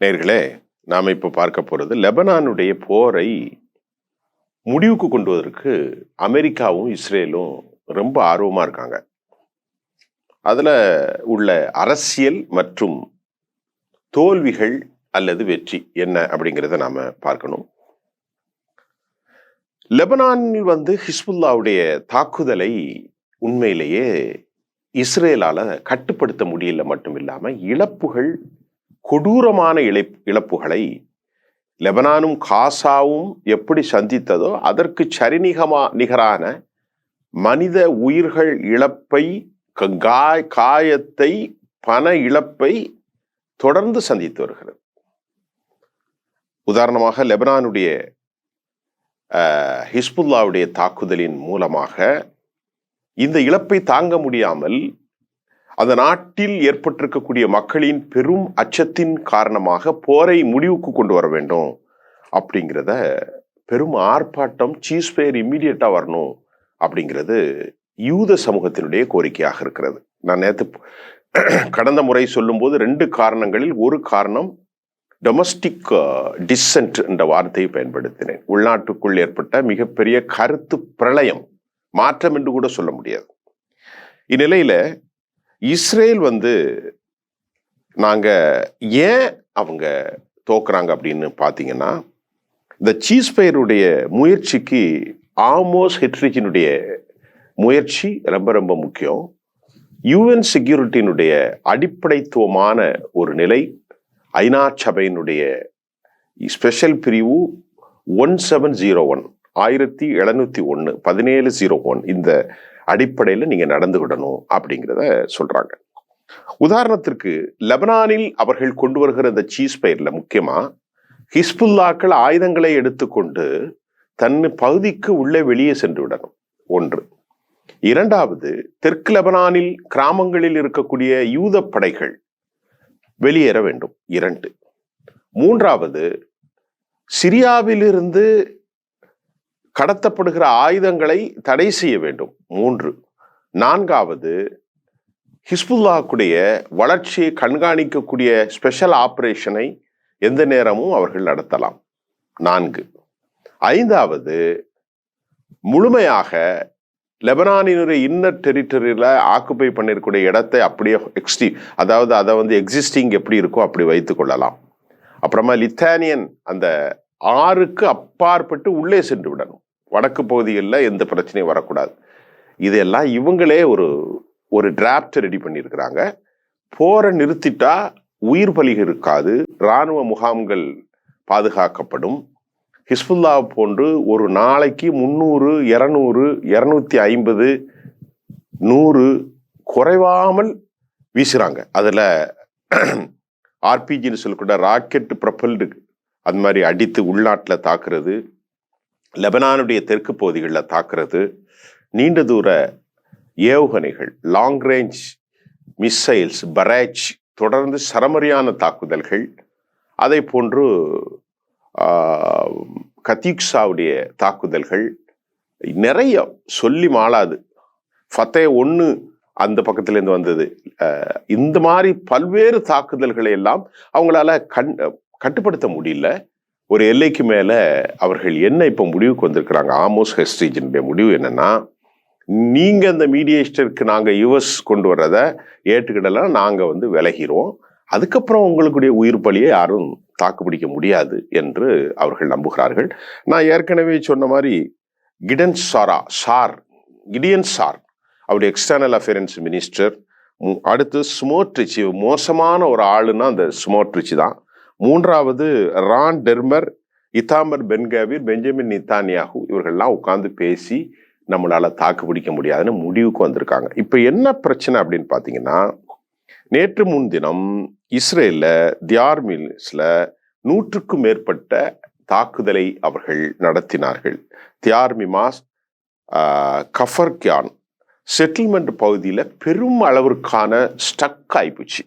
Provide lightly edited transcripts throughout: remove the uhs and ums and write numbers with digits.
நேயர்களே, நாம் இப்போ பார்க்க போறது லெபனானுடைய போரை முடிவுக்கு கொண்டு வருவதற்கு அமெரிக்காவும் இஸ்ரேலும் ரொம்ப ஆர்வமா இருக்காங்க. அதுல உள்ள அரசியல் மற்றும் தோல்விகள் அல்லது வெற்றி என்ன அப்படிங்கிறத நாம பார்க்கணும். லெபனானில் ஹிஸ்புல்லாவுடைய தாக்குதலை உண்மையிலேயே இஸ்ரேலால கட்டுப்படுத்த முடியல மட்டும் இல்லாம கொடூரமான இழப்புகளை லெபனானும் காசாவும் எப்படி சந்தித்ததோ அதற்கு நிகரான மனித உயிர்கள் இழப்பை, காயத்தை, பண இழப்பை தொடர்ந்து சந்தித்து வருகிறது. உதாரணமாக லெபனானுடைய ஹிஸ்புல்லாவுடைய தாக்குதலின் மூலமாக இந்த இழப்பை தாங்க முடியாமல் அந்த நாட்டில் ஏற்பட்டிருக்கக்கூடிய மக்களின் பெரும் அச்சத்தின் காரணமாக போரை முடிவுக்கு கொண்டு வர வேண்டும் அப்படிங்கிறத பெரும் ஆர்ப்பாட்டம், சீஸ்ஃபயர் இம்மீடியட்டா வரணும் அப்படிங்கிறது யூத சமூகத்தினுடைய கோரிக்கையாக இருக்கிறது. நான் கடந்த முறை சொல்லும்போது 2 காரணங்களில் ஒரு காரணம் டொமஸ்டிக் டிசென்ட் என்ற வார்த்தையை பயன்படுத்தினேன். உள்நாட்டுக்குள் ஏற்பட்ட மிகப்பெரிய கருத்து பிரளயம், மாற்றம் என்று கூட சொல்ல முடியாது. இந்நிலையில இஸ்ரேல் நாங்க ஏன் அவங்க தோக்குறாங்க அப்படின்னு பாத்தீங்கன்னா, இந்த சீஸ்ஃபயருடைய முயற்சிக்கு ஆமோஸ் ஹெட்ரிஜினுடைய முயற்சி ரொம்ப ரொம்ப முக்கியம். யுஎன் செக்யூரிட்டியினுடைய அடிப்படைத்துவமான ஒரு நிலை, ஐநா சபையினுடைய ஸ்பெஷல் பிரிவு 1701 1701 இந்த அடிப்படையில் நீங்க நடந்து விடணும் அப்படிங்கிறத சொல்றாங்க. உதாரணத்திற்கு லெபனானில் அவர்கள் கொண்டு வருகிற இந்த சீஸ்ஃபயர்ல முக்கியமா ஹிஸ்புல்லாக்கள் ஆயுதங்களை எடுத்துக்கொண்டு தன் பகுதிக்கு உள்ளே வெளியே சென்று விடணும், ஒன்று. இரண்டாவது, தெற்கு லெபனானில் கிராமங்களில் இருக்கக்கூடிய யூத படைகள் வெளியேற வேண்டும், 2. மூன்றாவது, சிரியாவிலிருந்து கடத்தப்படுகிற ஆயுதங்களை தடை செய்ய வேண்டும், 3. நான்காவது, ஹிஸ்புல்லாவுடைய வளர்ச்சியை கண்காணிக்கக்கூடிய ஸ்பெஷல் ஆபரேஷனை எந்த நேரமும் அவர்கள் நடத்தலாம், 4. ஐந்தாவது, முழுமையாக லெபனானினுடைய இன்னர் டெரிட்டரியில ஆக்குபை பண்ணிருக்கூடிய இடத்தை அப்படியே அதை எக்ஸிஸ்டிங் எப்படி இருக்கோ அப்படி வைத்துக் கொள்ளலாம். அப்புறமா லித்தானியன் அந்த ஆறுக்கு அப்பாற்பட்டு உள்ளே சென்று விடணும், வடக்கு பகுதிகளில் எந்த பிரச்சனையும் வரக்கூடாது. இதெல்லாம் இவங்களே ஒரு டிராப்ட் ரெடி பண்ணியிருக்கிறாங்க. போரை நிறுத்திட்டா உயிர் பலி இருக்காது, இராணுவ முகாம்கள் பாதுகாக்கப்படும். ஹிஸ்புல்லா போன்று ஒரு நாளைக்கு 300, 200, 250, 100 குறைவாமல் வீசுறாங்க. அதுல ஆர்பிஜின்னு சொல்லக்கூட ராக்கெட் ப்ரொபல்டு அது மாதிரி அடித்து உள்நாட்டில் தாக்குறது, லெபனானுடைய தெற்கு பகுதிகளில் தாக்குறது, நீண்ட தூர ஏவுகணைகள், லாங் ரேஞ்ச் மிசைல்ஸ், பரேஜ், தொடர்ந்து சரமரியான தாக்குதல்கள், அதை போன்று கத்தீக்ஸாவுடைய தாக்குதல்கள் நிறைய சொல்லி மாளாது. ஃபத்தே 1 அந்த பக்கத்திலேருந்து வந்தது. இந்த மாதிரி பல்வேறு தாக்குதல்களை எல்லாம் அவங்களால கட்டுப்படுத்த முடியல. ஒரு எல்லைக்கு மேல அவர்கள் என்ன இப்ப முடிவுக்கு வந்திருக்கிறாங்க, ஆமோஸ் ஹெட்ரிஜினுடைய முடிவு என்னன்னா, நீங்க அந்த மீடியேட்டருக்கு நாங்க யுஎஸ் கொண்டு வர்றத ஏற்றுக்கிடலாம், நாங்க விலகிறோம், அதுக்கப்புறம் உங்களுடைய உயிர் பலியை யாரும் தாக்குப்பிடிக்க முடியாது என்று அவர்கள் நம்புகிறார்கள். நான் ஏற்கனவே சொன்ன மாதிரி கிடியன் சார் அவருடைய எக்ஸ்டர்னல் அஃபேர்ஸ் மினிஸ்டர், அடுத்து ஸ்மோட்ரிச், மோசமான ஒரு ஆளுன்னா அந்த ஸ்மோட்ரிச் தான். மூன்றாவது ரான் டெர்மர், இத்தாமர் பென்காவிர், பெஞ்சமின் நித்தானியாகு, இவர்கள்லாம் உட்கார்ந்து பேசி நம்மளால தாக்குப்பிடிக்க முடியாதுன்னு முடிவுக்கு வந்திருக்காங்க. இப்ப என்ன பிரச்சனை அப்படின்னு பாத்தீங்கன்னா, நேற்று முன்தினம் இஸ்ரேல்ல தியார்மில்ஸ்ல 100க்கும் மேற்பட்ட தாக்குதலை அவர்கள் நடத்தினார்கள். தியார்மிமாஸ், கஃபர்கியான் செட்டில்மெண்ட் பகுதியில் பெரும் அளவிற்கான ஸ்டக் ஆயிப்போச்சு.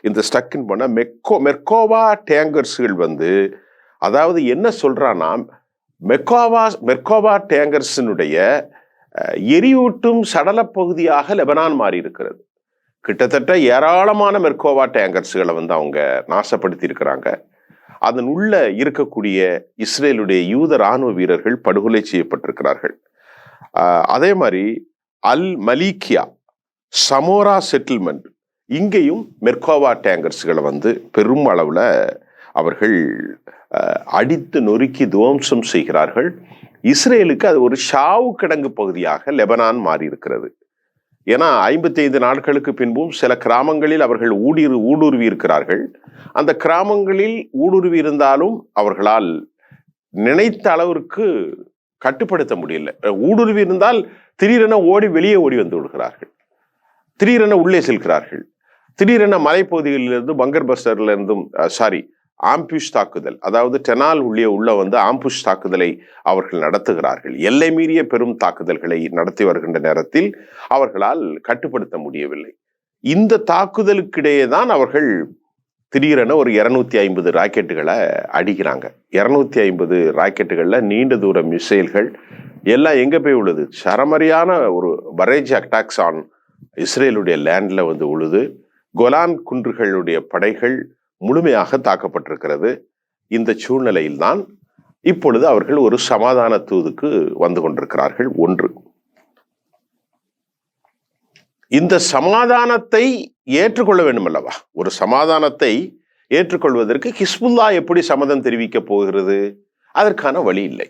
இந்த ஸ்டக்கின் பண்ண மெர்கோவா டேங்கர்ஸ்கள் அதாவது என்ன சொல்றான்னா, மெர்கோவா டேங்கர்ஸினுடைய எரியூட்டும் சடல பகுதியாக லெபனான் மாறி இருக்கிறது. கிட்டத்தட்ட ஏராளமான மெர்கோவா டேங்கர்ஸ்களை அவங்க நாசப்படுத்தி இருக்கிறாங்க. அதன் உள்ள இருக்கக்கூடிய இஸ்ரேலுடைய யூத இராணுவ வீரர்கள் படுகொலை செய்யப்பட்டிருக்கிறார்கள். அதே மாதிரி அல் மலீக்கியா, சமோரா செட்டில்மெண்ட், இங்கேயும் மெர்காவா டேங்கர்ஸ்களை பெரும் அளவுல அவர்கள் அடித்து நொறுக்கி துவம்சம் செய்கிறார்கள். இஸ்ரேலுக்கு அது ஒரு ஷாவு கிடங்கு பகுதியாக லெபனான் மாறி இருக்கிறது. ஏன்னா 55 நாட்களுக்கு பின்பும் சில கிராமங்களில் அவர்கள் ஊடுருவி இருக்கிறார்கள். அந்த கிராமங்களில் ஊடுருவி இருந்தாலும் அவர்களால் நினைத்த அளவிற்கு கட்டுப்படுத்த முடியல. ஊடுருவி இருந்தால் திடீரென வெளியே ஓடி வந்து விடுகிறார்கள், திடீரென உள்ளே செல்கிறார்கள், திடீரென மலைப்பகுதிகளிலிருந்து பங்கர் பஸ்டர்ல இருந்தும் ஆம்புஷ் தாக்குதல், அதாவது டெனால் உள்ள ஆம்புஷ் தாக்குதலை அவர்கள் நடத்துகிறார்கள். எல்லை மீறிய பெரும் தாக்குதல்களை நடத்தி வருகின்ற நேரத்தில் அவர்களால் கட்டுப்படுத்த முடியவில்லை. இந்த தாக்குதலுக்கிடையே தான் அவர்கள் திடீரென ஒரு 250 ராக்கெட்டுகளை அடிக்கிறாங்க. 250 ராக்கெட்டுகள்ல நீண்ட தூர மிசைல்கள் எல்லாம் எங்க போய் உள்ளது? சரமரியான ஒரு பரேஜ் அட்டாக்ஸ் ஆன் இஸ்ரேலுடைய லேண்ட்ல உழுது. கோலான் குன்றுகளுடைய படைகள் முழுமையாக தாக்கப்பட்டிருக்கிறது. இந்த சூழ்நிலையில்தான் இப்பொழுது அவர்கள் ஒரு சமாதான தூதுக்கு வந்து கொண்டிருக்கிறார்கள். ஒன்று, இந்த சமாதானத்தை ஏற்றுக்கொள்ள வேண்டும் அல்லவா? ஒரு சமாதானத்தை ஏற்றுக்கொள்வதற்கு ஹிஸ்புல்லா எப்படி சம்மதம் தெரிவிக்க போகிறது? அதற்கான வழி இல்லை.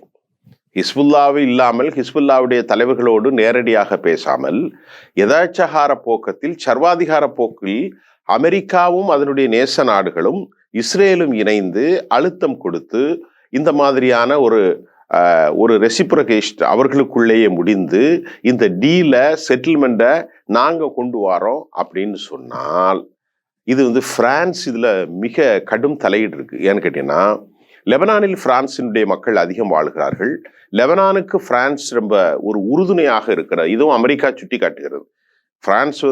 ஹிஸ்புல்லாவை இல்லாமல், ஹிஸ்புல்லாவுடைய தலைவர்களோடு நேரடியாக பேசாமல், யதாச்சகார போக்கத்தில், சர்வாதிகார போக்கில் அமெரிக்காவும் அதனுடைய நேச நாடுகளும் இஸ்ரேலும் இணைந்து அழுத்தம் கொடுத்து இந்த மாதிரியான ஒரு ரெசிப்ரோகேஷன் அவர்களுக்குள்ளேயே முடிந்து இந்த டீல செட்டில்மெண்ட்டை நாங்க கொண்டு வரோம் அப்படின்னு சொன்னால், இது பிரான்ஸ் இதுல மிக கடும் தலையீடு இருக்கு. ஏன்னு கேட்டீங்கன்னா, லெபனானில் பிரான்சினுடைய மக்கள் அதிகம் வாழ்கிறார்கள். லெபனானுக்கு பிரான்ஸ் ரொம்ப ஒரு உறுதுணையாக இருக்கிறது. இதுவும் அமெரிக்கா சுட்டி காட்டுகிறது. பிரான்ஸ்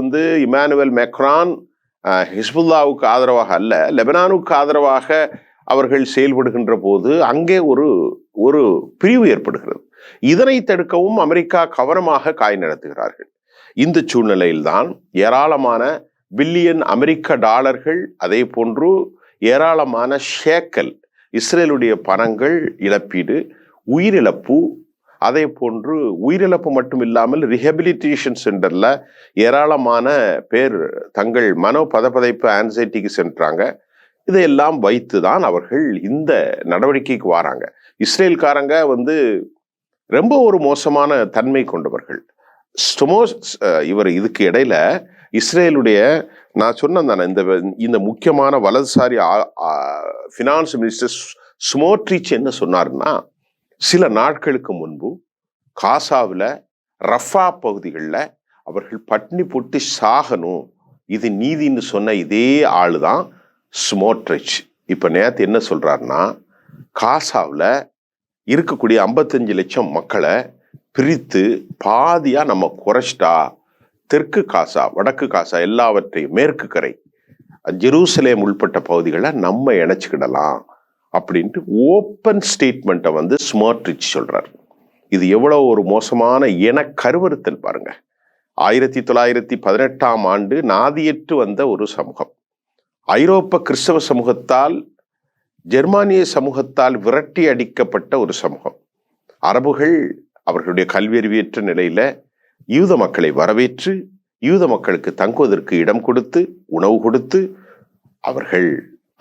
இமானுவேல் மேக்ரான் ஹிஸ்புல்லாவுக்கு ஆதரவாக அல்ல, லெபனானுக்கு ஆதரவாக அவர்கள் செயல்படுகின்ற போது அங்கே ஒரு பிரிவு ஏற்படுகிறது. இதனை தடுக்கவும் அமெரிக்கா கவனமாக காய் நடத்துகிறார்கள். இந்த சூழ்நிலையில்தான் ஏராளமான பில்லியன் அமெரிக்க டாலர்கள், அதே போன்று ஏராளமான ஷேக்கல் இஸ்ரேலுடைய பணங்கள் இழப்பீடு, உயிரிழப்பு, அதே போன்று உயிரிழப்பு மட்டும் இல்லாமல் ரிஹபிலிட்டேஷன் சென்டர்ல ஏராளமான பேர் தங்கள் மனோ பதப்பதைப்பு ஆன்சைட்டிக்கு சென்றாங்க. இதையெல்லாம் வைத்துதான் அவர்கள் இந்த நடவடிக்கைக்கு வராங்க. இஸ்ரேல்காரங்க ரொம்ப ஒரு மோசமான தன்மை கொண்டவர்கள். இதுக்கு இடையில இஸ்ரேலுடைய, நான் சொன்னேன் இந்த முக்கியமான வலதுசாரி ஃபினான்ஸ் மினிஸ்டர் ஸ்மோட்ரிச் என்ன சொன்னாருன்னா, சில நாட்களுக்கு முன்பு காசாவில் ரஃபா பகுதிகளில் அவர்கள் பட்னி போட்டு சாகணும், இது நீதின்னு சொன்ன இதே ஆளுதான் ஸ்மோட்ரிச். இப்ப நேத்து என்ன சொல்றாருன்னா, காசாவில் இருக்கக்கூடிய 55 லட்சம் மக்களை பிரித்து பாதியா நம்ம குறைச்சிட்டா, தெற்கு காசா, வடக்கு காசா எல்லாவற்றையும், மேற்கு கரை, ஜெருசலேம் உள்பட்ட பகுதிகளை நம்ம இணைச்சுக்கிடலாம் அப்படின்ட்டு ஓப்பன் ஸ்டேட்மெண்ட்டை ஸ்மோட்ரிச் சொல்றார். இது எவ்வளவு ஒரு மோசமான கருவறுத்தல் பாருங்க. 1918ஆம் ஆண்டு நாதியற்று வந்த ஒரு சமூகம், ஐரோப்பா கிறிஸ்தவ சமூகத்தால், ஜெர்மானிய சமூகத்தால் விரட்டி அடிக்கப்பட்ட ஒரு சமூகம். அரபுகள் அவர்களுடைய கல்வியறிவியற்ற நிலையில யூத மக்களை வரவேற்று, யூத மக்களுக்கு தங்குவதற்கு இடம் கொடுத்து, உணவு கொடுத்து அவர்கள்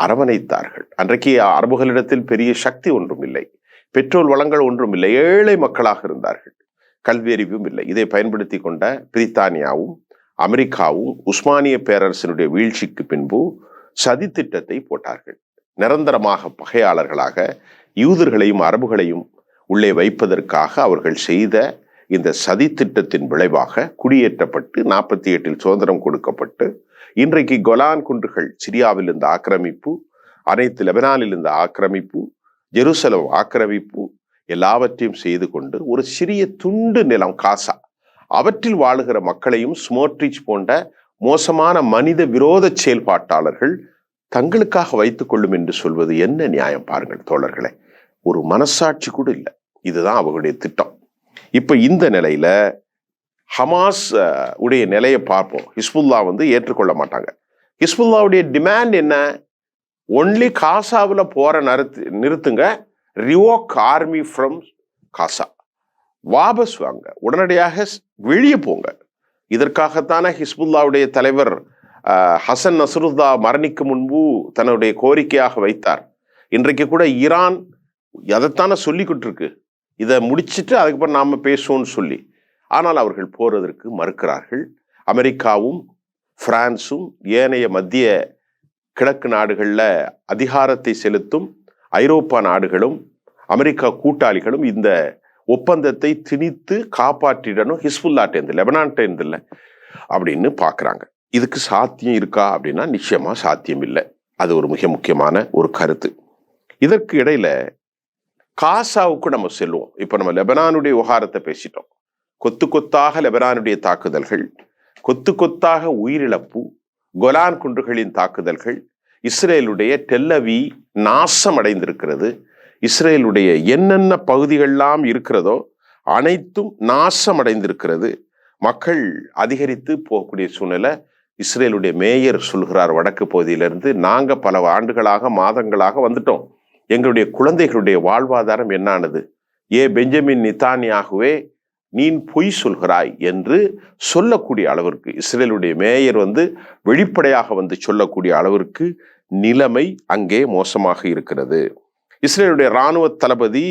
அரவணைத்தார்கள். அன்றைக்கு அரபுகளிடத்தில் பெரிய சக்தி ஒன்றும் இல்லை, பெட்ரோல் வளங்கள் ஒன்றும் இல்லை, ஏழை மக்களாக இருந்தார்கள், கல்வியறிவும் இல்லை. இதை பயன்படுத்தி கொண்ட பிரித்தானியாவும் அமெரிக்காவும் உஸ்மானிய பேரரசினுடைய வீழ்ச்சிக்கு பின்பு சதி திட்டத்தை போட்டார்கள். நிரந்தரமாக பகையாளர்களாக யூதர்களையும் அரபுகளையும் உள்ளே வைப்பதற்காக அவர்கள் செய்த இந்த சதி திட்டத்தின் விளைவாக குடியேற்றப்பட்டு 48 சுதந்திரம் கொடுக்கப்பட்டு, இன்றைக்கு கோலான் குன்றுகள், சிரியாவில் இருந்த ஆக்கிரமிப்பு, அனைத்து லெபனானில் இருந்த ஆக்கிரமிப்பு, ஜெருசலம் ஆக்கிரமிப்பு, எல்லாவற்றையும் செய்து கொண்டு ஒரு சிறிய துண்டு நிலம் காசா, அவற்றில் வாழுகிற மக்களையும் ஸ்மோட்ரிச் போன்ற மோசமான மனித விரோத செயல்பாட்டாளர்கள் தங்களுக்காக வைத்துக் கொள்ளும் என்று சொல்வது என்ன நியாயம் பாருங்கள் தோழர்களே. ஒரு மனசாட்சி கூட இல்லை. இதுதான் அவர்களுடைய திட்டம். இப்ப இந்த நிலையில ஹமாஸ் உடைய நிலையை பார்ப்போம். ஹிஸ்புல்லா ஏற்றுக்கொள்ள மாட்டாங்க. ஹிஸ்புல்லாவுடைய டிமாண்ட் என்ன? ஒன்லி காசாவில் போற நிறுத்துங்க, ரிவோக் ஆர்மி ஃப்ரம் காசா, வாபஸ் வாங்க, உடனடியாக வெளியே போங்க. இதற்காகத்தான ஹிஸ்புல்லாவுடைய தலைவர் ஹசன் நஸ்ருல்லா மரணிக்கு முன்பு தன்னுடைய கோரிக்கையாக வைத்தார். இன்றைக்கு கூட ஈரான் அதைத்தானே சொல்லிக்கிட்டு இருக்கு, இதை முடிச்சுட்டு அதுக்கப்புறம் நாம பேசுவோம்னு சொல்லி. ஆனால் அவர்கள் போறதற்கு மறுக்கிறார்கள். அமெரிக்காவும் பிரான்சும் ஏனைய மத்திய கிழக்கு நாடுகளில் அதிகாரத்தை செலுத்தும் ஐரோப்பா நாடுகளும் அமெரிக்கா கூட்டாளிகளும் இந்த ஒப்பந்தத்தை திணித்து காப்பாற்றிடணும், ஹிஸ்புல்லாட்டேந்து லெபனான்டேந்து இல்லை அப்படின்னு பார்க்குறாங்க. இதுக்கு சாத்தியம் இருக்கா அப்படின்னா நிச்சயமா சாத்தியம் இல்லை. அது ஒரு மிக முக்கியமான ஒரு கருத்து. இதற்கு இடையில காசாவுக்கு நம்ம செல்வோம். இப்போ நம்ம லெபனானுடைய விவகாரத்தை பேசிட்டோம். கொத்து கொத்தாக லெபனானுடைய தாக்குதல்கள், கொத்து கொத்தாக உயிரிழப்பு, கொலான் குன்றுகளின் தாக்குதல்கள், இஸ்ரேலுடைய டெல்லவி நாசம் அடைந்திருக்கிறது. இஸ்ரேலுடைய என்னென்ன பகுதிகள்லாம் இருக்கிறதோ அனைத்தும் நாசம் அடைந்திருக்கிறது. மக்கள் அதிகரித்து போகக்கூடிய சூழ்நிலை. இஸ்ரேலுடைய மேயர் சொல்கிறார், வடக்கு பகுதியிலிருந்து நாங்க பல ஆண்டுகளாக மாதங்களாக வந்துட்டோம், எங்களுடைய குழந்தைகளுடைய வாழ்வாதாரம் என்னானது, பெஞ்சமின் நிதானியாகவே நீ பொய் சொல்கிறாய் என்று சொல்லக்கூடிய அளவிற்கு இஸ்ரேலுடைய மேயர் வெளிப்படையாக சொல்லக்கூடிய அளவிற்கு நிலைமை அங்கே மோசமாக இருக்கிறது. இஸ்ரேலுடைய இராணுவ தளபதி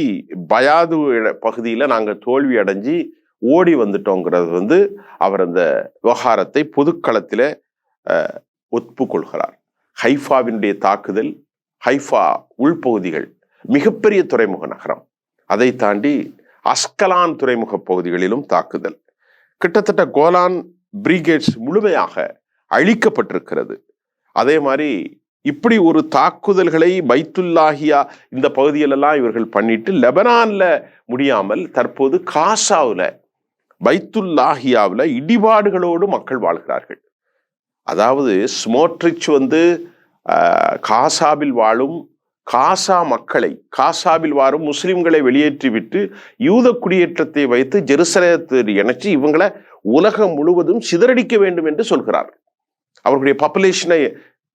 பயாது பகுதியில நாங்க தோல்வி அடைஞ்சு ஓடி வந்துட்டோங்கிறது அவர் அந்த விவகாரத்தை பொதுக்களத்தில ஒப்புக்கொள்கிறார். ஹைஃபாவினுடைய தாக்குதல், ஹைஃபா உள்பகுதிகள் மிகப்பெரிய துறைமுக நகரம், அதை தாண்டி அஸ்கலான் துறைமுக பகுதிகளிலும் தாக்குதல். கிட்டத்தட்ட கோலான் பிரிகேட்ஸ் முழுமையாக அழிக்கப்பட்டிருக்கிறது. அதே மாதிரி இப்படி ஒரு தாக்குதல்களை பைத்துல்லாஹியா இந்த பகுதியிலெல்லாம் இவர்கள் பண்ணிட்டு லெபனான்ல முடியாமல் தற்போது காசாவில் பைத்துல்லாஹியாவில் இடிபாடுகளோடு மக்கள் வாழ்கிறார்கள். அதாவது ஸ்மோட்ரிச் காசாவில் வாழும் காசா மக்களை, காசாவில் வாழும் முஸ்லிம்களை வெளியேற்றிவிட்டு யூத குடியேற்றத்தை வைத்து ஜெருசலேத்தை இணைச்சு இவங்களை உலகம் முழுவதும் சிதறடிக்க வேண்டும் என்று சொல்கிறார். அவர்களுடைய பாப்புலேஷனை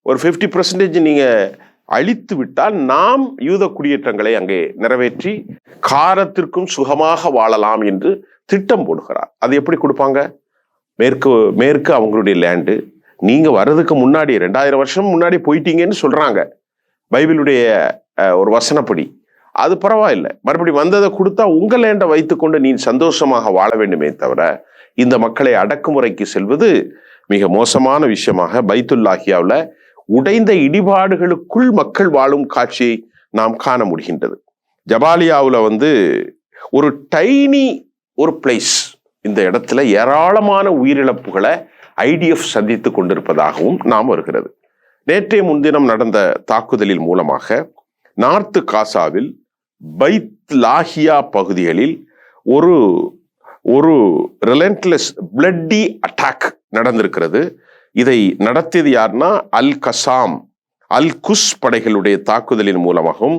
ஒரு 50% நீங்க அழித்து விட்டால் நாம் யூத குடியேற்றங்களை அங்கே நிறைவேற்றி காலத்திற்கும் சுகமாக வாழலாம் என்று திட்டம் போடுகிறார். அது எப்படி கொடுப்பாங்க? மேற்கு அவங்களுடைய லேண்டு, நீங்க வர்றதுக்கு முன்னாடி 2000 வருஷம் முன்னாடி போயிட்டீங்கன்னு சொல்றாங்க பைபிளுடைய ஒரு வசனப்படி. அது பரவாயில்லை, மறுபடியும் வந்ததை கொடுத்தா உங்க லேண்டை வைத்துக்கொண்டு நீ சந்தோஷமாக வாழ வேண்டுமே தவிர இந்த மக்களை அடக்குமுறைக்கு செல்வது மிக மோசமான விஷயமாக பைத்துல்லாஹியாவில் உடைந்த இடிபாடுகளுக்குள் மக்கள் வாழும் காட்சியை நாம் காண முடிகின்றது. ஜபாலியாவில் ஒரு டைனி ஒரு பிளேஸ், இந்த இடத்துல ஏராளமான உயிரிழப்புகளை ஐடிஎஃப் சந்தித்து கொண்டிருப்பதாகவும் நாம் வருகிறது. நேற்றைய முன்தினம் நடந்த தாக்குதலில் மூலமாக நார்த்து காசாவில் பைத்லாஹியா பகுதிகளில் ஒரு ரிலென்ட்லெஸ் பிளட்டி அட்டாக் நடந்திருக்கிறது. இதை நடத்தியது யாருன்னா அல் கசாம் அல் குஸ் படைகளுடைய தாக்குதலின் மூலமாகவும்,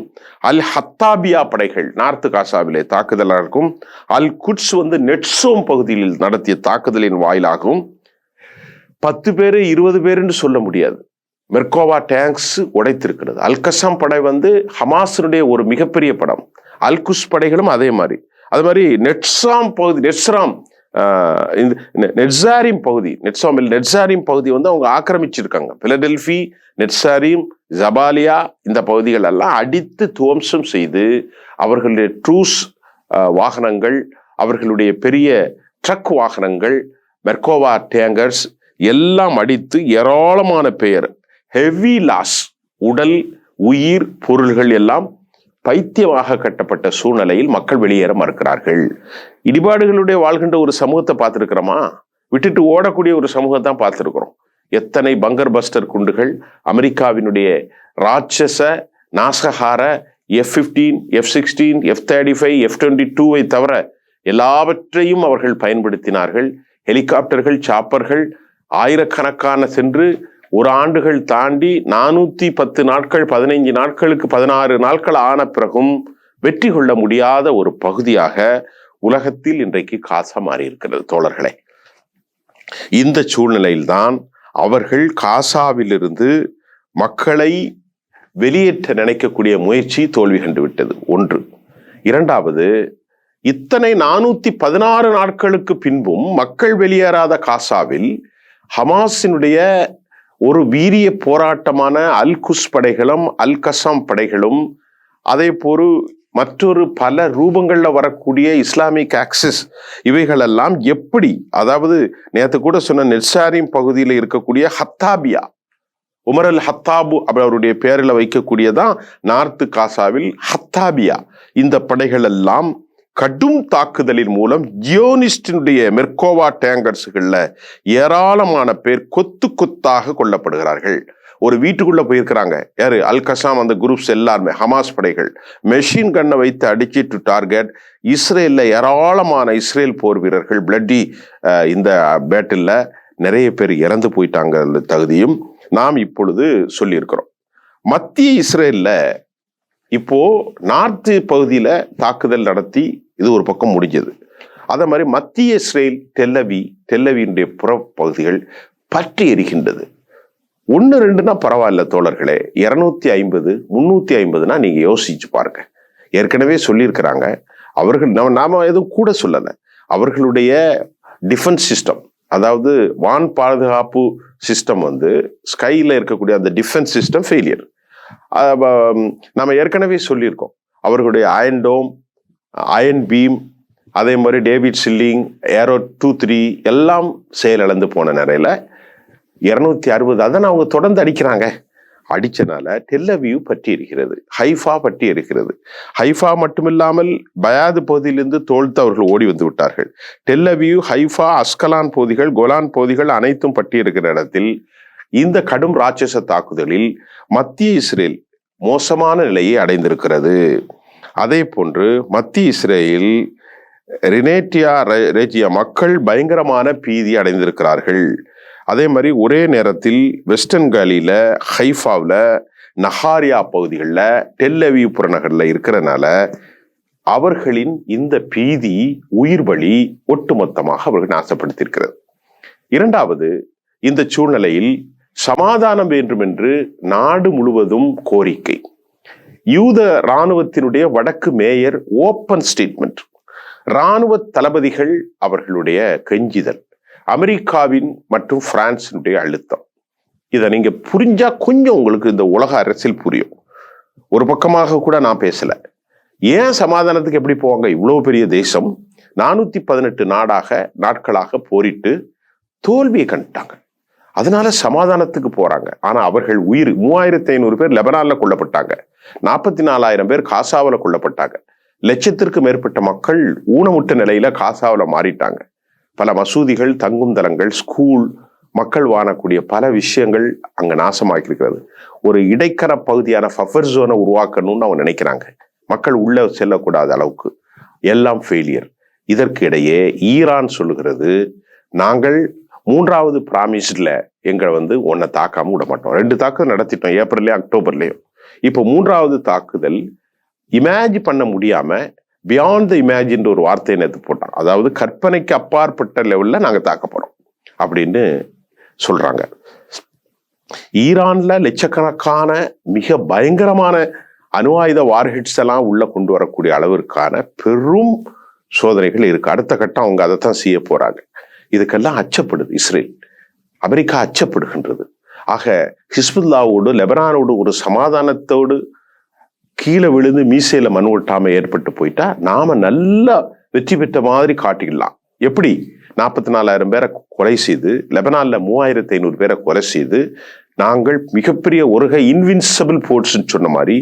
அல் ஹத்தாபியா படைகள் நார்த்து காசாவிலே தாக்குதலாகவும், அல் குட்ஸ் நெட்சோம் பகுதியில் நடத்திய தாக்குதலின் வாயிலாகவும் 10 பேரு 20 பேருன்னு சொல்ல முடியாது, மெர்கோவா டேங்க்ஸ் உடைத்திருக்கிறது. அல் கசாம் படை ஹமாஸினுடைய ஒரு மிகப்பெரிய படம். அல் குஸ் படைகளும் அதே மாதிரி. அது மாதிரி நெட்சாம் பகுதி, நெட்சாரிம் பகுதி, நெட்சாரிம் பகுதி அவங்க ஆக்கிரமிச்சிருக்காங்க. பிலடெல்பி, நெட்சாரிம், ஜபாலியா இந்த பகுதிகள் எல்லாம் அடித்து துவம்சம் செய்து அவர்களுடைய ட்ரூஸ் வாகனங்கள், அவர்களுடைய பெரிய ட்ரக் வாகனங்கள், மெர்கோவா டேங்கர்ஸ் எல்லாம் அடித்து ஏராளமான பெயர், ஹெவி லாஸ், உடல் உயிர் பொருள்கள் எல்லாம் பைத்தியமாக கட்டப்பட்ட சூழ்நிலையில் மக்கள் வெளியேற மறுக்கிறார்கள். இடிபாடுகளுடைய வாழ்கின்ற ஒரு சமூகத்தை பார்த்துருக்கிறோமா? விட்டுட்டு ஓடக்கூடிய ஒரு சமூகத்தை தான் பார்த்துருக்கிறோம். எத்தனை பங்கர் பஸ்டர் குண்டுகள், அமெரிக்காவினுடைய ராட்சச நாசகார F-15, F-16, F-35, F-22 தவிர எல்லாவற்றையும் அவர்கள் பயன்படுத்தினார்கள். ஹெலிகாப்டர்கள், சாப்பர்கள் ஆயிரக்கணக்கான சென்று ஒரு ஆண்டுகள் தாண்டி 410 நாட்கள், 15 நாட்களுக்கு 16 நாட்கள் ஆன பிறகும் வெற்றி கொள்ள முடியாத ஒரு பகுதியாக உலகத்தில் இன்றைக்கு காசா மாறி இருக்கிறது. தோழர்களே, இந்த சூழ்நிலையில்தான் அவர்கள் காசாவிலிருந்து மக்களை வெளியேற்ற நினைக்கக்கூடிய முயற்சி தோல்வி கண்டுவிட்டது. ஒன்று. இரண்டாவது, இத்தனை 416 நாட்களுக்கு பின்பும் மக்கள் வெளியேறாத காசாவில் ஹமாஸினுடைய ஒரு வீரிய போராட்டமான அல் குஸ் படைகளும் அல் கசாம் படைகளும் அதே போல் மற்றொரு பல ரூபங்கள்ல வரக்கூடிய இஸ்லாமிக் ஆக்சிஸ் இவைகளெல்லாம் எப்படி, அதாவது நேற்று கூட சொன்ன நெட்சாரிம் பகுதியில் இருக்கக்கூடிய ஹத்தாபியா, உமர் அல் ஹத்தாபு அவருடைய பேரில் வைக்கக்கூடியதான் நார்த்து காசாவில் ஹத்தாபியா, இந்த படைகள் எல்லாம் கடும் தாக்குதலின் மூலம் ஜியோனிஸ்டினுடைய மெர்கோவா டேங்கர்ஸ்கள்ல ஏராளமான பேர் கொத்து கொத்தாக கொல்லப்படுகிறார்கள். ஒரு வீட்டுக்குள்ள போயிருக்கிறாங்க. யாரு? அல் கசாம் அந்த குரூப்ஸ் எல்லாருமே, ஹமாஸ் படைகள் மெஷின் கண்ணை வைத்து அடிச்சு டு டார்கெட் இஸ்ரேல்ல ஏராளமான இஸ்ரேல் போர் வீரர்கள் பிளட்டி இந்த பேட்டில் நிறைய பேர் இறந்து போயிட்டாங்க தகுதியும் நாம் இப்பொழுது சொல்லியிருக்கிறோம். மத்திய இஸ்ரேல்ல இப்போ நார்த்து பகுதியில தாக்குதல் நடத்தி இது ஒரு பக்கம் முடிஞ்சது. அதே மாதிரி மத்திய இஸ்ரேல் டெல்லவியினுடைய புற பகுதிகள் பற்றி எரிகின்றது. 1-2னா பரவாயில்ல தோழர்களே, 250 350னா நீங்க யோசிச்சு பாருங்க. ஏற்கனவே சொல்லியிருக்கிறாங்க அவர்கள், நாம எதுவும் கூட சொல்லல, அவர்களுடைய டிஃபென்ஸ் சிஸ்டம், அதாவது வான் பாதுகாப்பு சிஸ்டம் ஸ்கைல இருக்கக்கூடிய அந்த டிஃபென்ஸ் சிஸ்டம் ஃபெயிலியர். நம்ம ஏற்கனவே சொல்லியிருக்கோம் அவர்களுடைய அயன் டோம், அயன் பீம், அதே மாதிரி டேவிட் சில்லிங், ஏரோ 2-3 எல்லாம் செயலிழந்து போன நிலையில 260 அதனை அவங்க தொடர்ந்து அடிக்கிறாங்க. அடிச்சனால டெல்லவியூ பற்றி இருக்கிறது, ஹைஃபா பற்றி இருக்கிறது. ஹைஃபா மட்டுமில்லாமல் பயாது பகுதியிலிருந்து தோழ்த்து அவர்கள் ஓடி வந்து விட்டார்கள். டெல்லவியூ, ஹைஃபா, அஸ்கலான் பகுதிகள், கோலான் பகுதிகள் அனைத்தும் பற்றி இருக்கிற இடத்தில் இந்த கடும் ராட்சச தாக்குதலில் மத்திய இஸ்ரேல் மோசமான நிலையை அடைந்திருக்கிறது. அதே போன்று மத்திய இஸ்ரேல் ரெஜியா மக்கள் பயங்கரமான பீதி அடைந்திருக்கிறார்கள். அதே மாதிரி ஒரே நேரத்தில் வெஸ்டர்ன் காலியில, ஹைஃபாவில், நஹாரியா பகுதிகளில், டெல்லவியூ புறநகரில் இருக்கிறனால அவர்களின் இந்த பீதி, உயிர் பலி ஒட்டுமொத்தமாக அவர்கள் நாசப்படுத்தியிருக்கிறது. இரண்டாவது, இந்த சூழ்நிலையில் சமாதானம் வேண்டும் என்று நாடு முழுவதும் கோரிக்கை. யூத இராணுவத்தினுடைய வடக்கு மேயர் ஓப்பன் ஸ்டேட்மெண்ட், இராணுவ தளபதிகள் அவர்களுடைய கெஞ்சிதல், அமெரிக்காவின் மற்றும் பிரான்சினுடைய அழுத்தம். இதை நீங்க புரிஞ்சா கொஞ்சம் உங்களுக்கு இந்த உலக அரசியல் புரியும். ஒரு பக்கமாக கூட நான் பேசல, ஏன் சமாதானத்துக்கு எப்படி போவாங்க? இவ்வளவு பெரிய தேசம் 418 நாட்களாக போரிட்டு தோல்வியை கண்டுட்டாங்க, அதனால சமாதானத்துக்கு போறாங்க. ஆனா அவர்கள் உயிர் 3500 பேர் லெபனான்ல கொல்லப்பட்டாங்க, 44,000 பேர் காசாவில் கொல்லப்பட்டாங்க, லட்சத்திற்கு மேற்பட்ட மக்கள் ஊனமுட்ட நிலையில காசாவில் மாறிட்டாங்க. பல மசூதிகள், தங்கும் தலங்கள், ஸ்கூல், மக்கள் வாழக்கூடிய பல விஷயங்கள் அங்க நாசமாக்கி இருக்கிறது. ஒரு இடைக்கர பகுதியான பஃபர் ஜோனை உருவாக்கணும்னு அவங்க நினைக்கிறாங்க, மக்கள் உள்ள செல்லக்கூடாத அளவுக்கு. எல்லாம் ஃபெயிலியர். இதற்கு இடையே ஈரான் சொல்லுகிறது, நாங்கள் 3வது பிராமிஸ்ல எங்களை ஒன்னை தாக்காம விட மாட்டோம். 2 தாக்குதல் நடத்திட்டோம், ஏப்ரல்லையும் அக்டோபர்லையும். இப்போ 3வது தாக்குதல் இமேஜின் பண்ண முடியாம பியாண்ட் த இமேஜின் ஒரு வார்த்தையை நேற்று போட்டான். அதாவது கற்பனைக்கு அப்பாற்பட்ட லெவல்ல நாங்க தாக்க போறோம் அப்படின்னு சொல்றாங்க. ஈரான்ல லட்சக்கணக்கான மிக பயங்கரமான அணு ஆயுத வார்ஹெட்ஸ் எல்லாம் உள்ள கொண்டு வரக்கூடிய அளவிற்கான பெரும் சோதனைகள் இருக்கு. அடுத்த கட்டம் அவங்க அதைத்தான் செய்ய போறாங்க. இதுக்கெல்லாம் அச்சப்படுது இஸ்ரேல், அமெரிக்கா அச்சப்படுகின்றது. ஆக ஹிஸ்புல்லாவோடு லெபனானோடு ஒரு சமாதானத்தோடு கீழே விழுந்து மீசையில மண் ஒட்டாம ஏற்பட்டு போயிட்டா நாம நல்லா வெற்றி பெற்ற மாதிரி காட்டிடலாம். எப்படி 44,000 பேரை கொலை செய்து, லெபனான்ல 3,500 பேரை கொலை செய்து, நாங்கள் மிகப்பெரிய ஒரு இன்வின்சிபிள் போர்ட்ஸ் சொன்ன மாதிரி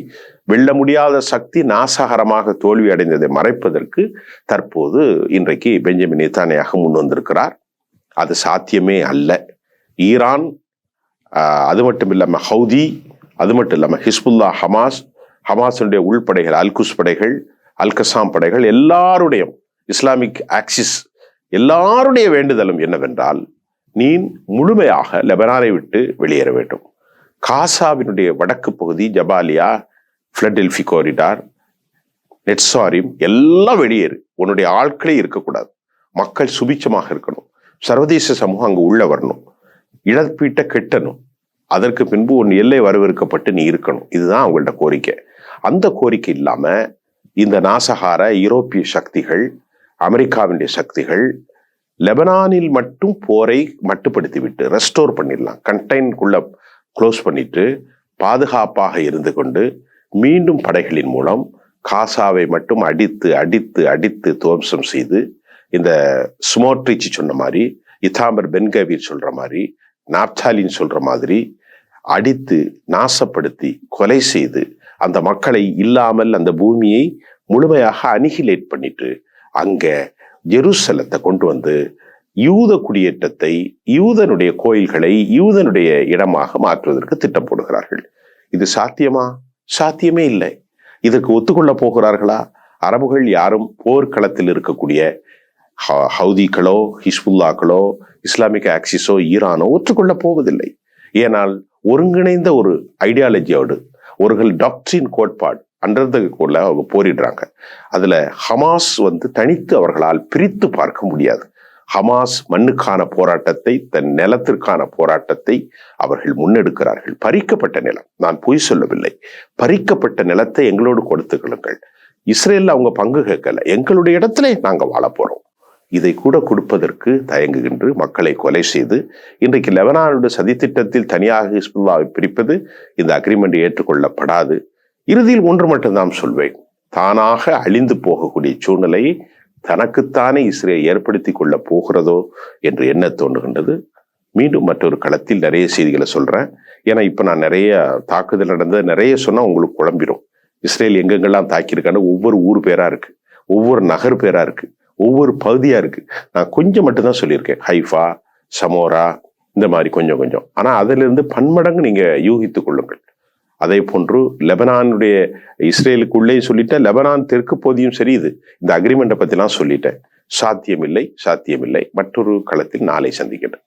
வெல்ல முடியாத சக்தி நாசகரமாக தோல்வி அடைந்ததை மறைப்பதற்கு தற்போது இன்றைக்கு பெஞ்சமின் நேதன்யாகு முன் வந்திருக்கிறார். அது சாத்தியமே அல்ல. ஈரான், அது மட்டும் இல்லாம ஹவுதி, அது மட்டும் இல்லாம ஹிஸ்புல்லா, ஹமாஸுடைய உள்படைகள், அல்குஸ் படைகள், அல் கசாம் படைகள், எல்லாருடைய இஸ்லாமிக் ஆக்சிஸ் எல்லாருடைய வேண்டுதலும் என்னவென்றால், நீ முழுமையாக லெபனானை விட்டு வெளியேற வேண்டும். காசாவினுடைய வடக்கு பகுதி, ஜபாலியா, பிலடெல்பி காரிடார், நெட்சாரிம் எல்லாம் வெளியேறு. உன்னுடைய ஆட்களே இருக்கக்கூடாது, மக்கள் சுபிச்சமாக இருக்கணும், சர்வதேச சமூகம் அங்கு உள்ள வரணும், இழப்பீட்டை கெட்டணும். அதற்கு பின்பு உன் எல்லை வரவேற்கப்பட்டு நீ இருக்கணும். இதுதான் அவங்கள்ட்ட கோரிக்கை. அந்த கோரிக்கை இல்லாம இந்த நாசகார யூரோப்பிய சக்திகள், அமெரிக்காவினுடைய சக்திகள் லெபனானில் மட்டும் போரை மட்டுப்படுத்தி விட்டு ரெஸ்டோர் பண்ணிடலாம், கண்டெய்னுக்குள்ள க்ளோஸ் பண்ணிட்டு பாதுகாப்பாக இருந்து கொண்டு மீண்டும் படைகளின் மூலம் காசாவை மட்டும் அடித்து அடித்து அடித்து துவம்சம் செய்து, இந்த ஸ்மோட்ரிச் சொன்ன மாதிரி, இத்தாமர் பென்கவீர் சொல்ற மாதிரி, நாப்தாலின் சொல்ற மாதிரி அடித்து நாசப்படுத்தி கொலை செய்து அந்த மக்களை இல்லாமல் அந்த பூமியை முழுமையாக அனிகிலேட் பண்ணிட்டு அங்க ஜெருசலத்தை கொண்டு வந்து யூத குடியேற்றத்தை, யூதனுடைய கோயில்களை யூதனுடைய இடமாக மாற்றுவதற்கு திட்டம் போடுகிறார்கள். இது சாத்தியமா? சாத்தியமே இல்லை. இதற்கு ஒத்துக்கொள்ள போகிறார்களா? அரபுகள் யாரும் போர்க்களத்தில் இருக்கக்கூடிய ஹவுதிகளோ, ஹிஸ்புல்லாக்களோ, இஸ்லாமிக் ஆக்சிஸோ, ஈரானோ ஒற்றுக்கொள்ள போவதில்லை. ஏனால் ஒருங்கிணைந்த ஒரு ஐடியாலஜியோடு, ஒரு டாக்ட்ரின் கோட்பாடு அன்றதுக்குள்ள அவங்க போரிடுறாங்க. அதுல ஹமாஸ் தனித்து அவர்களால் பிரித்து பார்க்க முடியாது. ஹமாஸ் மண்ணுக்கான போராட்டத்தை, தன் நிலத்திற்கான போராட்டத்தை அவர்கள் முன்னெடுக்கிறார்கள். பறிக்கப்பட்ட நிலம், நான் பொய் சொல்லவில்லை, பறிக்கப்பட்ட நிலத்தை எங்களோடு கொடுத்துக் கொள்ளுங்கள். இஸ்ரேல்ல அவங்க பங்கு கேட்கல, எங்களுடைய இடத்துல நாங்க வாழ போறோம். இதை கூட கொடுப்பதற்கு தயங்குகின்ற மக்களை கொலை செய்து இன்றைக்கு லெபனானுடைய சதித்திட்டத்தில் தனியாக ஹிஸ்புல்லாவை பிரிப்பது இந்த அக்ரிமெண்ட் ஏற்றுக்கொள்ளப்படாது. இறுதியில் ஒன்று மட்டும்தான் சொல்வேன், தானாக அழிந்து போகக்கூடிய சூழ்நிலையை தனக்குத்தானே இஸ்ரேல் ஏற்படுத்தி கொள்ள போகிறதோ என்று எண்ண தோன்றுகின்றது. மீண்டும் மற்றொரு களத்தில் நிறைய செய்திகளை சொல்றேன். ஏன்னா இப்ப நான் நிறைய தாக்குதல் நடந்தது நிறைய சொன்னா உங்களுக்கு குழம்பிடும். இஸ்ரேல் எங்கெங்கெல்லாம் தாக்கியிருக்கான்னு ஒவ்வொரு ஊர் பேரா இருக்கு, ஒவ்வொரு நகர் பேரா இருக்கு, ஒவ்வொரு பகுதியா இருக்கு. நான் கொஞ்சம் மட்டும்தான் சொல்லியிருக்கேன், ஹைஃபா, சமோரா, இந்த மாதிரி கொஞ்சம் கொஞ்சம். ஆனா அதுல இருந்து பன்மடங்கு நீங்க யூகித்துக் கொள்ளுங்கள். அதே போன்று லெபனானுடைய இஸ்ரேலுக்குள்ளே சொல்லிட்டேன், லெபனான் தெற்கு பகுதியும் சரி. இது இந்த அக்ரிமெண்ட்டை பத்திலாம் சொல்லிட்டேன். சாத்தியமில்லை, சாத்தியமில்லை. மற்றொரு களத்தில் நாளை சந்திக்கிறேன்.